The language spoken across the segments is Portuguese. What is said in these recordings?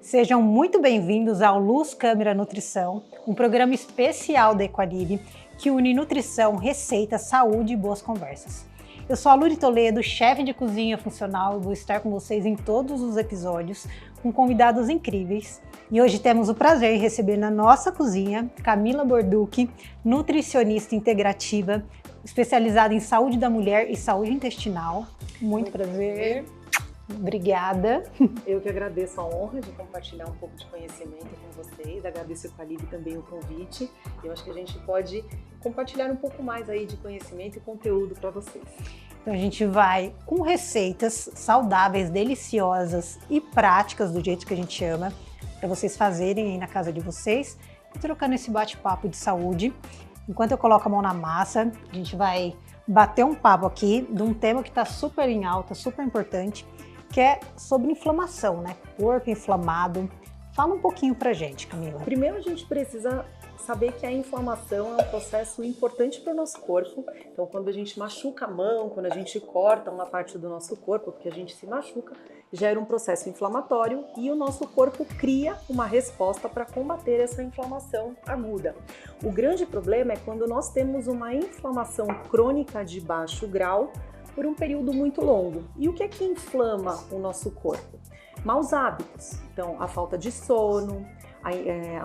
Sejam muito bem-vindos ao Luz Câmera Nutrição, um programa especial da Equalib que une nutrição, receita, saúde e boas conversas. Eu sou a Luri Toledo, chefe de cozinha funcional, e vou estar com vocês em todos os episódios com convidados incríveis. E hoje temos o prazer de receber na nossa cozinha Camila Borducchi, nutricionista integrativa, especializada em saúde da mulher e saúde intestinal. Muito prazer. Obrigada. Eu que agradeço a honra de compartilhar um pouco de conhecimento com vocês, agradeço ao Equalib também o convite. Eu acho que a gente pode compartilhar um pouco mais aí de conhecimento e conteúdo para vocês. Então a gente vai com receitas saudáveis, deliciosas e práticas do jeito que a gente ama, para vocês fazerem aí na casa de vocês e trocando esse bate-papo de saúde. Enquanto eu coloco a mão na massa, a gente vai bater um papo aqui de um tema que está super em alta, super importante, que é sobre inflamação, né? Corpo inflamado. Fala um pouquinho pra gente, Camila. Primeiro a gente precisa saber que a inflamação é um processo importante para o nosso corpo. Então quando a gente machuca a mão, quando a gente corta uma parte do nosso corpo, porque a gente se machuca, gera um processo inflamatório e o nosso corpo cria uma resposta para combater essa inflamação aguda. O grande problema é quando nós temos uma inflamação crônica de baixo grau por um período muito longo. E o que é que inflama o nosso corpo? Maus hábitos, então a falta de sono,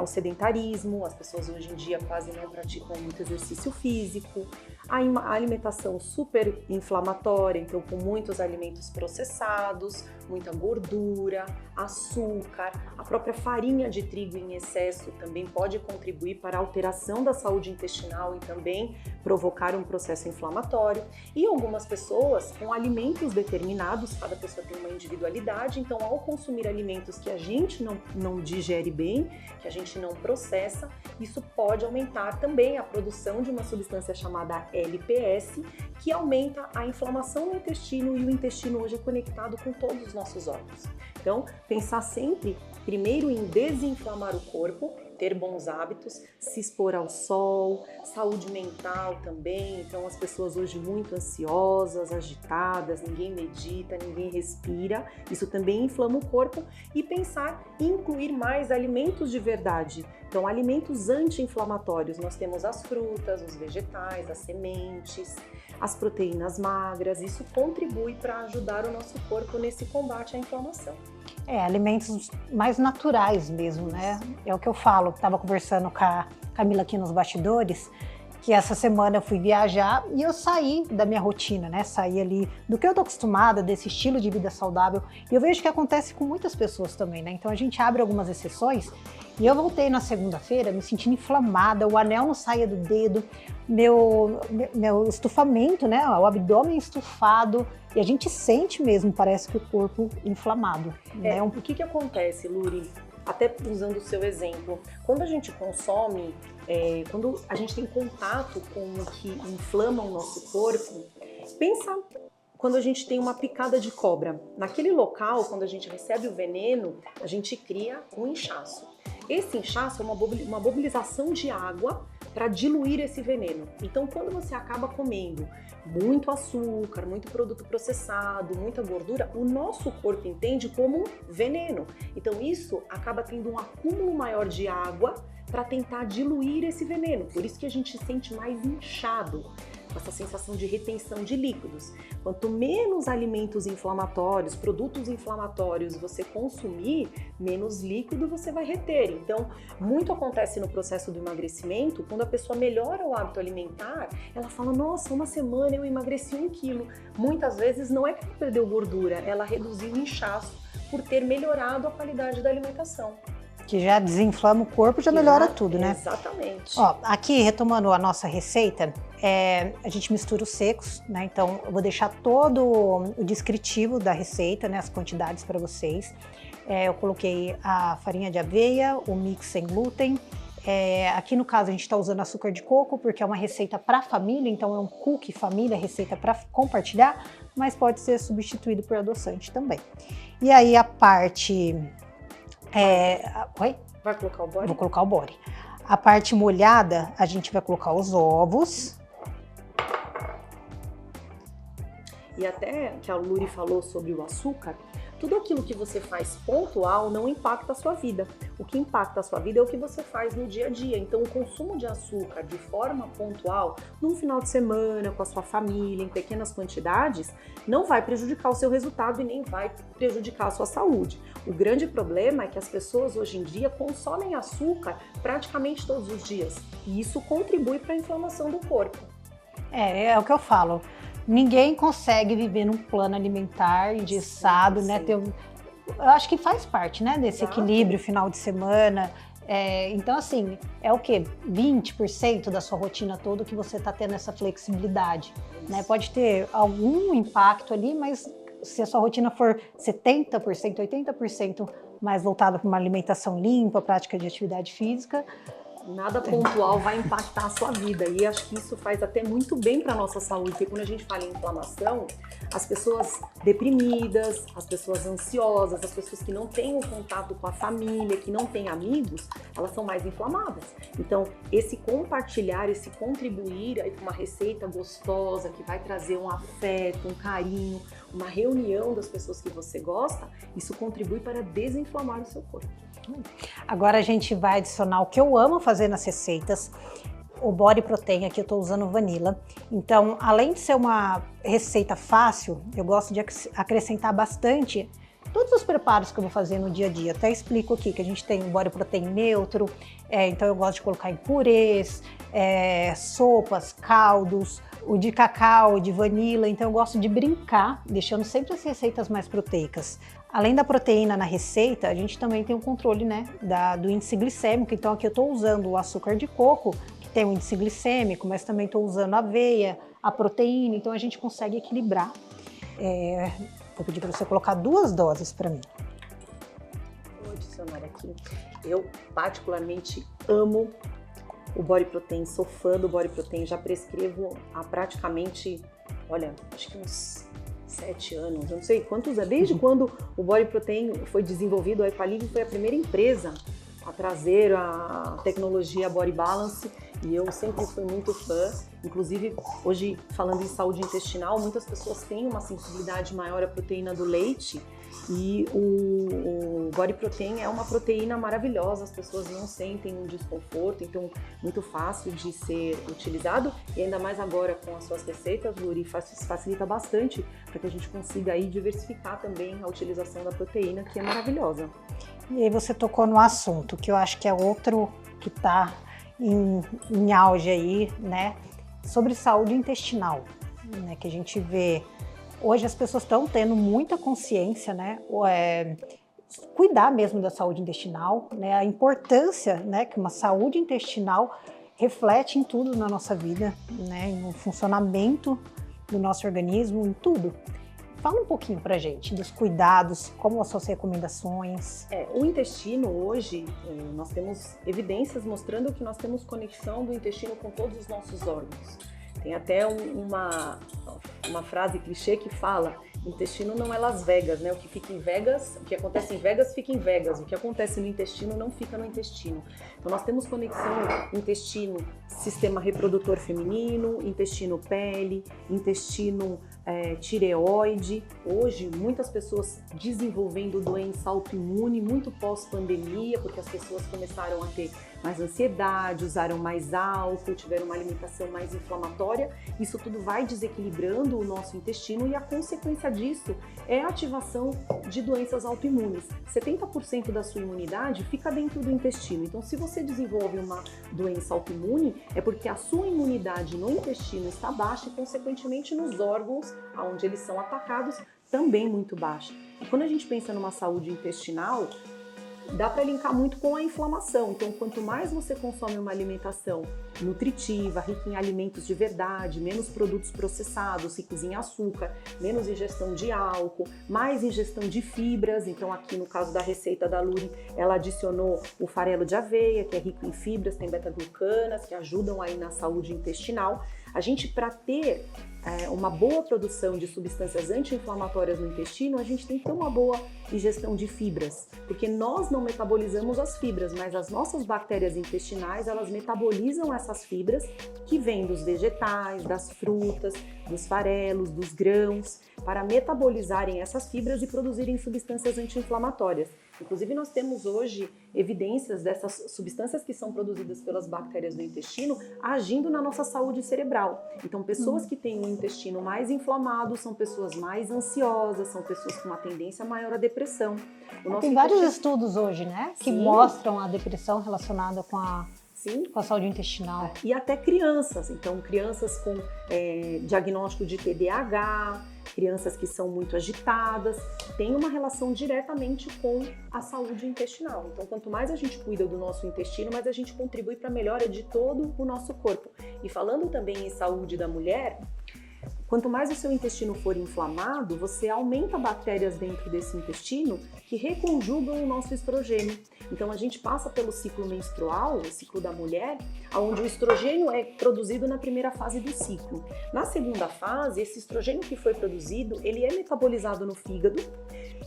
o sedentarismo, as pessoas hoje em dia quase não praticam muito exercício físico, a alimentação super inflamatória, então com muitos alimentos processados, muita gordura, açúcar, a própria farinha de trigo em excesso também pode contribuir para a alteração da saúde intestinal e também provocar um processo inflamatório. E algumas pessoas com alimentos determinados, cada pessoa tem uma individualidade, então ao consumir alimentos que a gente não digere bem, que a gente não processa, isso pode aumentar também a produção de uma substância chamada LPS, que aumenta a inflamação no intestino, e o intestino hoje é conectado com todos os nossos órgãos. Então, pensar sempre, primeiro, em desinflamar o corpo, ter bons hábitos, se expor ao sol, saúde mental também. Então, as pessoas hoje muito ansiosas, agitadas, ninguém medita, ninguém respira, isso também inflama o corpo. E pensar em incluir mais alimentos de verdade. Então, alimentos anti-inflamatórios, nós temos as frutas, os vegetais, as sementes, as proteínas magras, isso contribui para ajudar o nosso corpo nesse combate à inflamação. Alimentos mais naturais mesmo, né? É o que eu falo, estava conversando com a Camila aqui nos bastidores, que essa semana eu fui viajar e eu saí da minha rotina, né? Saí ali do que eu tô acostumada, desse estilo de vida saudável, e eu vejo que acontece com muitas pessoas também, né? Então a gente abre algumas exceções, e eu voltei na segunda-feira me sentindo inflamada, o anel não saía do dedo, meu estufamento, né? O abdômen estufado, e a gente sente mesmo, parece que o corpo inflamado. Né? O que acontece, Luri? Até usando o seu exemplo, quando a gente consome, quando a gente tem contato com o que inflama o nosso corpo, pensa quando a gente tem uma picada de cobra. Naquele local, quando a gente recebe o veneno, a gente cria um inchaço. Esse inchaço é uma mobilização de água para diluir esse veneno. Então, quando você acaba comendo muito açúcar, muito produto processado, muita gordura, o nosso corpo entende como veneno. Então, isso acaba tendo um acúmulo maior de água para tentar diluir esse veneno. Por isso que a gente se sente mais inchado, com essa sensação de retenção de líquidos. Quanto menos alimentos inflamatórios, produtos inflamatórios você consumir, menos líquido você vai reter. Então, muito acontece no processo do emagrecimento, quando a pessoa melhora o hábito alimentar, ela fala, nossa, uma semana eu emagreci 1 quilo. Muitas vezes não é que ela perdeu gordura, ela reduziu o inchaço por ter melhorado a qualidade da alimentação. Que já desinflama o corpo, já melhora tudo, né? Exatamente. Ó, aqui, retomando a nossa receita, a gente mistura os secos, né? Então, eu vou deixar todo o descritivo da receita, né? As quantidades para vocês. Eu coloquei a farinha de aveia, o mix sem glúten. Aqui no caso, a gente está usando açúcar de coco, porque é uma receita para família, então é um cookie família, receita para compartilhar, mas pode ser substituído por adoçante também. E aí, a parte... Vai colocar o body? Vou colocar o body. A parte molhada, a gente vai colocar os ovos. E até que a Luri falou sobre o açúcar, tudo aquilo que você faz pontual não impacta a sua vida. O que impacta a sua vida é o que você faz no dia a dia. Então, o consumo de açúcar de forma pontual, num final de semana, com a sua família, em pequenas quantidades, não vai prejudicar o seu resultado e nem vai prejudicar a sua saúde. O grande problema é que as pessoas hoje em dia consomem açúcar praticamente todos os dias. E isso contribui para a inflamação do corpo. É o que eu falo. Ninguém consegue viver num plano alimentar engessado, né? Eu acho que faz parte, né, desse equilíbrio final de semana. Então, assim, é o quê? 20% da sua rotina toda que você está tendo essa flexibilidade, né? Pode ter algum impacto ali, mas se a sua rotina for 70%, 80% mais voltada para uma alimentação limpa, prática de atividade física, nada pontual vai impactar a sua vida, e acho que isso faz até muito bem para a nossa saúde, porque quando a gente fala em inflamação, as pessoas deprimidas, as pessoas ansiosas, as pessoas que não têm um contato com a família, que não têm amigos, elas são mais inflamadas. Então, esse compartilhar, esse contribuir aí com uma receita gostosa, que vai trazer um afeto, um carinho, uma reunião das pessoas que você gosta, isso contribui para desinflamar o seu corpo. Agora a gente vai adicionar o que eu amo fazer nas receitas, o Body Protein. Aqui eu estou usando vanilla. Então, além de ser uma receita fácil, eu gosto de acrescentar bastante todos os preparos que eu vou fazer no dia a dia. Até explico aqui que a gente tem o Body Protein neutro, então eu gosto de colocar em purês, sopas, caldos, o de cacau, de vanilla. Então eu gosto de brincar, deixando sempre as receitas mais proteicas. Além da proteína na receita, a gente também tem o controle, né, do índice glicêmico. Então aqui eu estou usando o açúcar de coco, que tem o índice glicêmico, mas também estou usando a aveia, a proteína. Então a gente consegue equilibrar. Vou pedir para você colocar 2 doses para mim. Vou adicionar aqui. Eu particularmente amo o Body Protein, sou fã do Body Protein, já prescrevo há praticamente, olha, acho que uns 7 anos, eu não sei quantos, desde quando o Body Protein foi desenvolvido, a Epalib foi a primeira empresa a trazer a tecnologia Body Balance, e eu sempre fui muito fã. Inclusive, hoje, falando em saúde intestinal, muitas pessoas têm uma sensibilidade maior à proteína do leite, e o Body Protein é uma proteína maravilhosa, as pessoas não sentem um desconforto, então muito fácil de ser utilizado, e ainda mais agora com as suas receitas, Luri, facilita bastante para que a gente consiga aí diversificar também a utilização da proteína, que é maravilhosa. E aí você tocou no assunto, que eu acho que é outro que está em auge aí, né, sobre saúde intestinal, né, que a gente vê. Hoje as pessoas estão tendo muita consciência, né, cuidar mesmo da saúde intestinal, né, a importância, né, que uma saúde intestinal reflete em tudo na nossa vida, né, no funcionamento do nosso organismo, em tudo. Fala um pouquinho pra gente dos cuidados, como as suas recomendações. O intestino hoje, nós temos evidências mostrando que nós temos conexão do intestino com todos os nossos órgãos. Tem até uma frase clichê que fala: intestino não é Las Vegas, né? O que fica em Vegas, o que acontece em Vegas fica em Vegas, o que acontece no intestino não fica no intestino. Então nós temos conexão intestino, sistema reprodutor feminino, intestino pele, intestino tireoide. Hoje muitas pessoas desenvolvendo doença autoimune, muito pós-pandemia, porque as pessoas começaram a ter mais ansiedade, usaram mais álcool, tiveram uma alimentação mais inflamatória. Isso tudo vai desequilibrando o nosso intestino, e a consequência disso é a ativação de doenças autoimunes. 70% da sua imunidade fica dentro do intestino. Então, se você desenvolve uma doença autoimune, é porque a sua imunidade no intestino está baixa e, consequentemente, nos órgãos onde eles são atacados, também muito baixa. E quando a gente pensa numa saúde intestinal, dá para linkar muito com a inflamação. Então, quanto mais você consome uma alimentação nutritiva, rica em alimentos de verdade, menos produtos processados, ricos em açúcar, menos ingestão de álcool, mais ingestão de fibras. Então, aqui no caso da receita da Luri, ela adicionou o farelo de aveia, que é rico em fibras, tem beta-glucanas, que ajudam aí na saúde intestinal. A gente, para ter uma boa produção de substâncias anti-inflamatórias no intestino, a gente tem que ter uma boa ingestão de fibras, porque nós não metabolizamos as fibras, mas as nossas bactérias intestinais, elas metabolizam essas fibras que vêm dos vegetais, das frutas, dos farelos, dos grãos, para metabolizarem essas fibras e produzirem substâncias anti-inflamatórias. Inclusive, nós temos hoje evidências dessas substâncias que são produzidas pelas bactérias do intestino agindo na nossa saúde cerebral. Então, pessoas que têm um intestino mais inflamado são pessoas mais ansiosas, são pessoas com uma tendência maior à depressão. Tem vários estudos hoje, né, que mostram a depressão relacionada com a saúde intestinal. E até crianças. Então, crianças com diagnóstico de TDAH, crianças que são muito agitadas, tem uma relação diretamente com a saúde intestinal. Então, quanto mais a gente cuida do nosso intestino, mais a gente contribui para a melhora de todo o nosso corpo. E falando também em saúde da mulher, quanto mais o seu intestino for inflamado, você aumenta bactérias dentro desse intestino que reconjugam o nosso estrogênio. Então a gente passa pelo ciclo menstrual, o ciclo da mulher, onde o estrogênio é produzido na primeira fase do ciclo. Na segunda fase, esse estrogênio que foi produzido, ele é metabolizado no fígado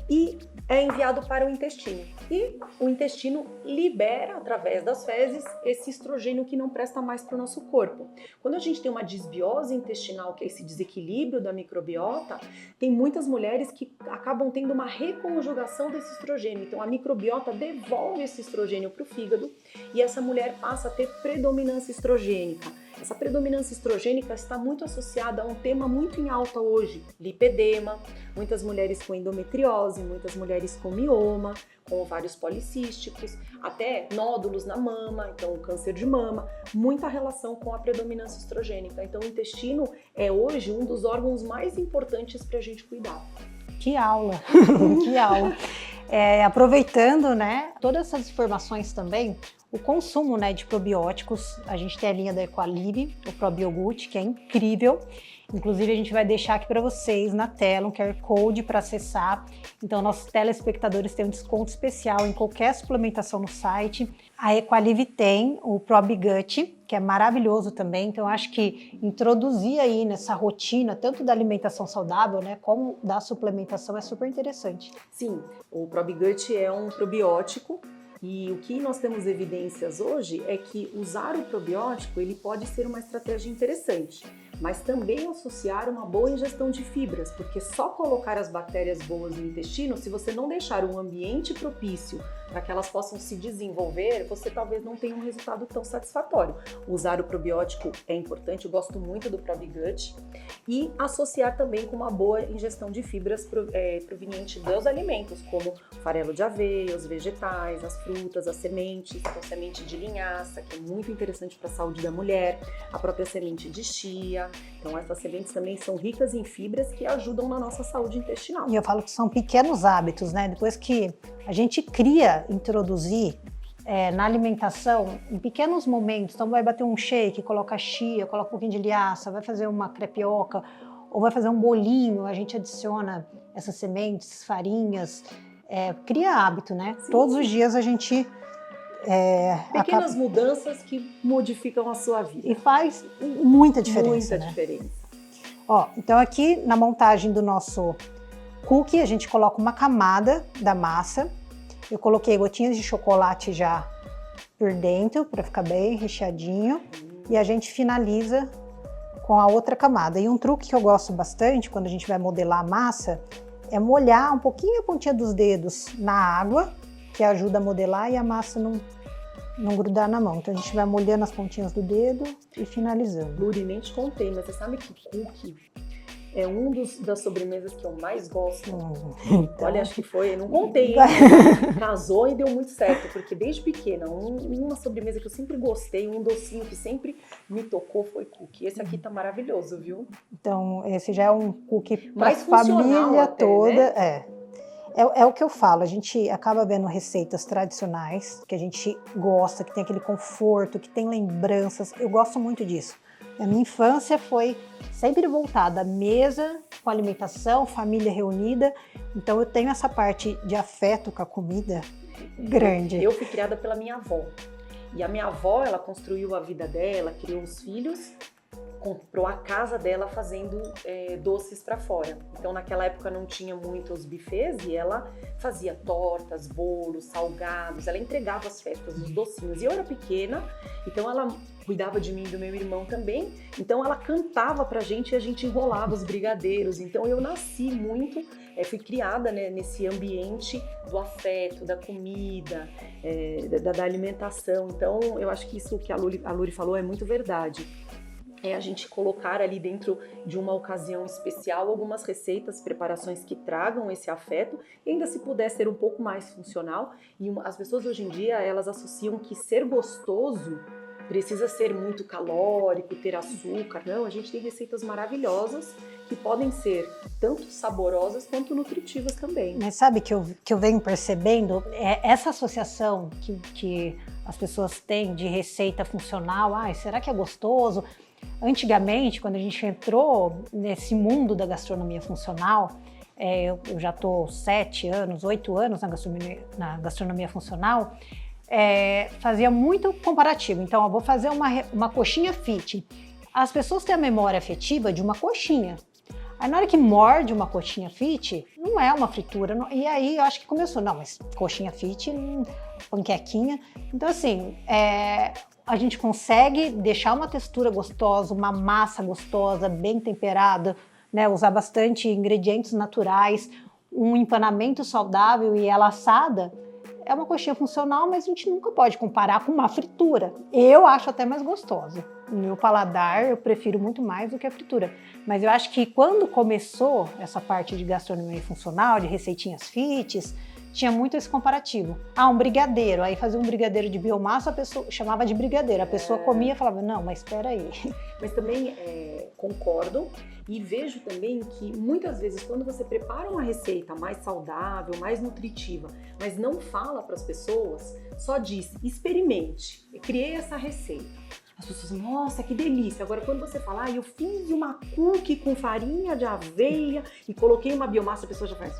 e é enviado para o intestino. E o intestino libera, através das fezes, esse estrogênio que não presta mais para o nosso corpo. Quando a gente tem uma disbiose intestinal, que é esse desequilíbrio da microbiota, tem muitas mulheres que acabam tendo uma reconjugação desse estrogênio. Então a microbiota devolve esse estrogênio para o fígado e essa mulher passa a ter predominância estrogênica. Essa predominância estrogênica está muito associada a um tema muito em alta hoje, lipedema, muitas mulheres com endometriose, muitas mulheres com mioma, com ovários policísticos, até nódulos na mama, então câncer de mama, muita relação com a predominância estrogênica. Então o intestino é hoje um dos órgãos mais importantes para a gente cuidar. Que aula! Que aula! Aproveitando, né, todas essas informações também, o consumo, né, de probióticos, a gente tem a linha da Equalib, o Probiogut, que é incrível. Inclusive, a gente vai deixar aqui para vocês na tela um QR Code para acessar. Então, nossos telespectadores têm um desconto especial em qualquer suplementação no site. A Equalib tem o Probigut, que é maravilhoso também. Então, eu acho que introduzir aí nessa rotina, tanto da alimentação saudável, né, como da suplementação, é super interessante. Sim, o Probigut é um probiótico. E o que nós temos evidências hoje é que usar o probiótico ele pode ser uma estratégia interessante, mas também associar uma boa ingestão de fibras, porque só colocar as bactérias boas no intestino, se você não deixar um ambiente propício para que elas possam se desenvolver, você talvez não tenha um resultado tão satisfatório. Usar o probiótico é importante, eu gosto muito do Probigut, e associar também com uma boa ingestão de fibras proveniente dos alimentos, como o farelo de aveia, os vegetais, as frutas, as sementes, então semente de linhaça, que é muito interessante para a saúde da mulher, a própria semente de chia. Então essas sementes também são ricas em fibras que ajudam na nossa saúde intestinal. E eu falo que são pequenos hábitos, né? Depois que a gente cria, introduzir na alimentação, em pequenos momentos, então vai bater um shake, coloca chia, coloca um pouquinho de linhaça, vai fazer uma crepioca, ou vai fazer um bolinho, a gente adiciona essas sementes, farinhas, cria hábito, né? Sim. Todos os dias a gente... pequenas mudanças que modificam a sua vida. E faz muita diferença. Muita diferença. Ó, então aqui na montagem do nosso cookie, a gente coloca uma camada da massa. Eu coloquei gotinhas de chocolate já por dentro, para ficar bem recheadinho. E a gente finaliza com a outra camada. E um truque que eu gosto bastante, quando a gente vai modelar a massa, é molhar um pouquinho a pontinha dos dedos na água, que ajuda a modelar e a massa não grudar na mão. Então a gente vai molhando as pontinhas do dedo e finalizando. Luri, nem te contei, mas você sabe que cookie é um das sobremesas que eu mais gosto. Então... Olha, acho que foi, eu não contei, casou e deu muito certo, porque desde pequena, uma sobremesa que eu sempre gostei, um docinho que sempre me tocou foi cookie. Esse aqui tá maravilhoso, viu? Então, esse já é um cookie para a família até, toda, né? É o que eu falo, a gente acaba vendo receitas tradicionais, que a gente gosta, que tem aquele conforto, que tem lembranças, eu gosto muito disso. A minha infância foi sempre voltada à mesa, com alimentação, família reunida, então eu tenho essa parte de afeto com a comida grande. Eu fui criada pela minha avó, e a minha avó, ela construiu a vida dela, criou os filhos, comprou a casa dela fazendo doces para fora. Então naquela época não tinha muitos buffets e ela fazia tortas, bolos, salgados, ela entregava as festas, os docinhos. E eu era pequena, então ela cuidava de mim e do meu irmão também, então ela cantava pra gente e a gente enrolava os brigadeiros. Então eu nasci muito, fui criada, né, nesse ambiente do afeto, da comida, da alimentação. Então eu acho que isso que a Luri falou é muito verdade. É a gente colocar ali dentro de uma ocasião especial algumas receitas, preparações que tragam esse afeto e ainda se puder ser um pouco mais funcional. E as pessoas hoje em dia, elas associam que ser gostoso precisa ser muito calórico, ter açúcar. Não, a gente tem receitas maravilhosas que podem ser tanto saborosas quanto nutritivas também. Mas sabe que eu venho percebendo? Essa associação que as pessoas têm de receita funcional, será que é gostoso? Antigamente, quando a gente entrou nesse mundo da gastronomia funcional, eu já estou 7 anos, 8 anos na gastronomia funcional, fazia muito comparativo. Então, eu vou fazer uma coxinha fit. As pessoas têm a memória afetiva de uma coxinha. Aí, na hora que morde uma coxinha fit, não é uma fritura. E aí, eu acho que começou, não, mas coxinha fit, panquequinha. Então, assim, a gente consegue deixar uma textura gostosa, uma massa gostosa, bem temperada, né? Usar bastante ingredientes naturais, um empanamento saudável e ela assada. É uma coxinha funcional, mas a gente nunca pode comparar com uma fritura. Eu acho até mais gostosa. No meu paladar, eu prefiro muito mais do que a fritura. Mas eu acho que quando começou essa parte de gastronomia funcional, de receitinhas fits, tinha muito esse comparativo. Um brigadeiro. Aí fazia um brigadeiro de biomassa, a pessoa chamava de brigadeiro. A pessoa comia e falava, não, mas espera aí. Mas também concordo e vejo também que muitas vezes quando você prepara uma receita mais saudável, mais nutritiva, mas não fala para as pessoas, só diz, experimente. Eu criei essa receita. As pessoas, nossa, que delícia. Agora, quando você fala, eu fiz uma cookie com farinha de aveia e coloquei uma biomassa, a pessoa já faz,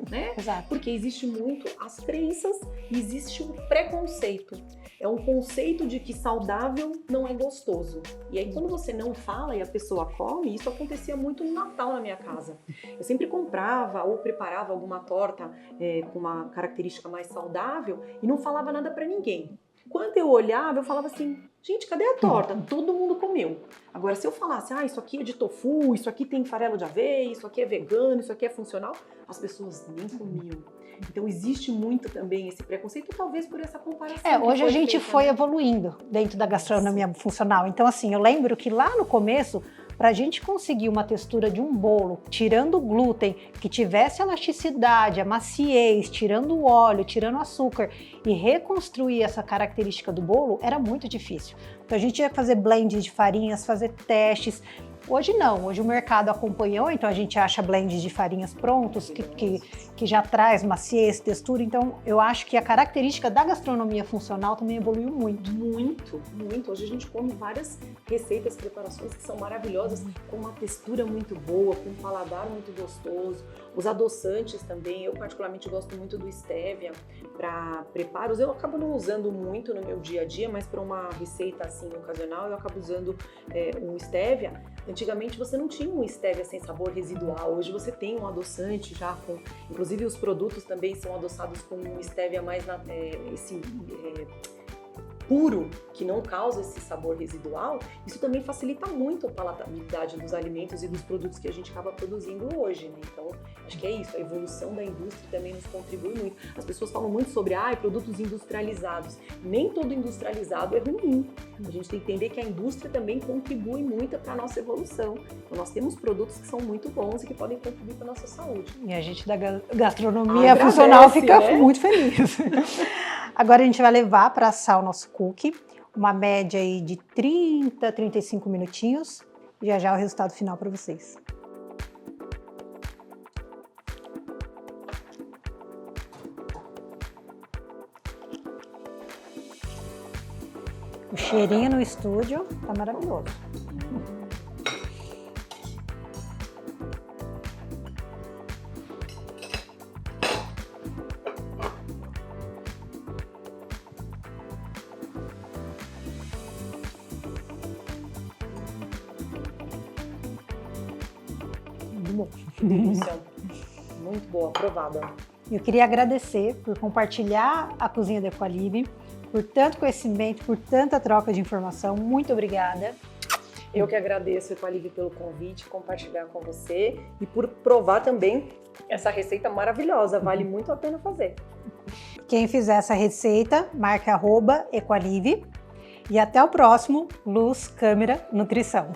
né? Exato. Porque existe muito as crenças e existe um preconceito. É um conceito de que saudável não é gostoso. E aí, quando você não fala e a pessoa come, isso acontecia muito no Natal na minha casa. Eu sempre comprava ou preparava alguma torta com uma característica mais saudável e não falava nada pra ninguém. Quando eu olhava, eu falava assim, gente, cadê a torta? Todo mundo comeu. Agora, se eu falasse, isso aqui é de tofu, isso aqui tem farelo de aveia, isso aqui é vegano, isso aqui é funcional, as pessoas nem comiam. Então, existe muito também esse preconceito, talvez por essa comparação. Hoje a gente foi evoluindo dentro da gastronomia funcional. Então, assim, eu lembro que lá no começo, para a gente conseguir uma textura de um bolo, tirando o glúten, que tivesse elasticidade, a maciez, tirando o óleo, tirando o açúcar e reconstruir essa característica do bolo, era muito difícil. Então a gente tinha que fazer blend de farinhas, fazer testes. Hoje não, hoje o mercado acompanhou, então a gente acha blends de farinhas prontos, que já traz maciez, textura. Então eu acho que a característica da gastronomia funcional também evoluiu muito. Muito, muito. Hoje a gente come várias receitas, preparações que são maravilhosas, com uma textura muito boa, com um paladar muito gostoso. Os adoçantes também, eu particularmente gosto muito do stevia para preparos. Eu acabo não usando muito no meu dia a dia, mas para uma receita assim ocasional eu acabo usando um stevia. Antigamente você não tinha um stevia sem sabor residual, hoje você tem um adoçante já com... Inclusive os produtos também são adoçados com um stevia mais puro, que não causa esse sabor residual. Isso também facilita muito a palatabilidade dos alimentos e dos produtos que a gente acaba produzindo hoje, né? Então, acho que é isso, a evolução da indústria também nos contribui muito. As pessoas falam muito sobre produtos industrializados. Nem todo industrializado é ruim. A gente tem que entender que a indústria também contribui muito para a nossa evolução. Então, nós temos produtos que são muito bons e que podem contribuir para a nossa saúde. E a gente da gastronomia funcional fica muito feliz. Agora a gente vai levar para assar o nosso cookie, uma média aí de 30, 35 minutinhos. Já já o resultado final para vocês. O cheirinho no estúdio tá maravilhoso. amo. Que delícia. Muito boa, aprovada. Eu queria agradecer por compartilhar a cozinha da Equalive, por tanto conhecimento, por tanta troca de informação. Muito obrigada. Eu que agradeço, Equalive, pelo convite, compartilhar com você e por provar também essa receita maravilhosa. Vale muito a pena fazer. Quem fizer essa receita, marca @Equalive. E até o próximo Luz, Câmera, Nutrição.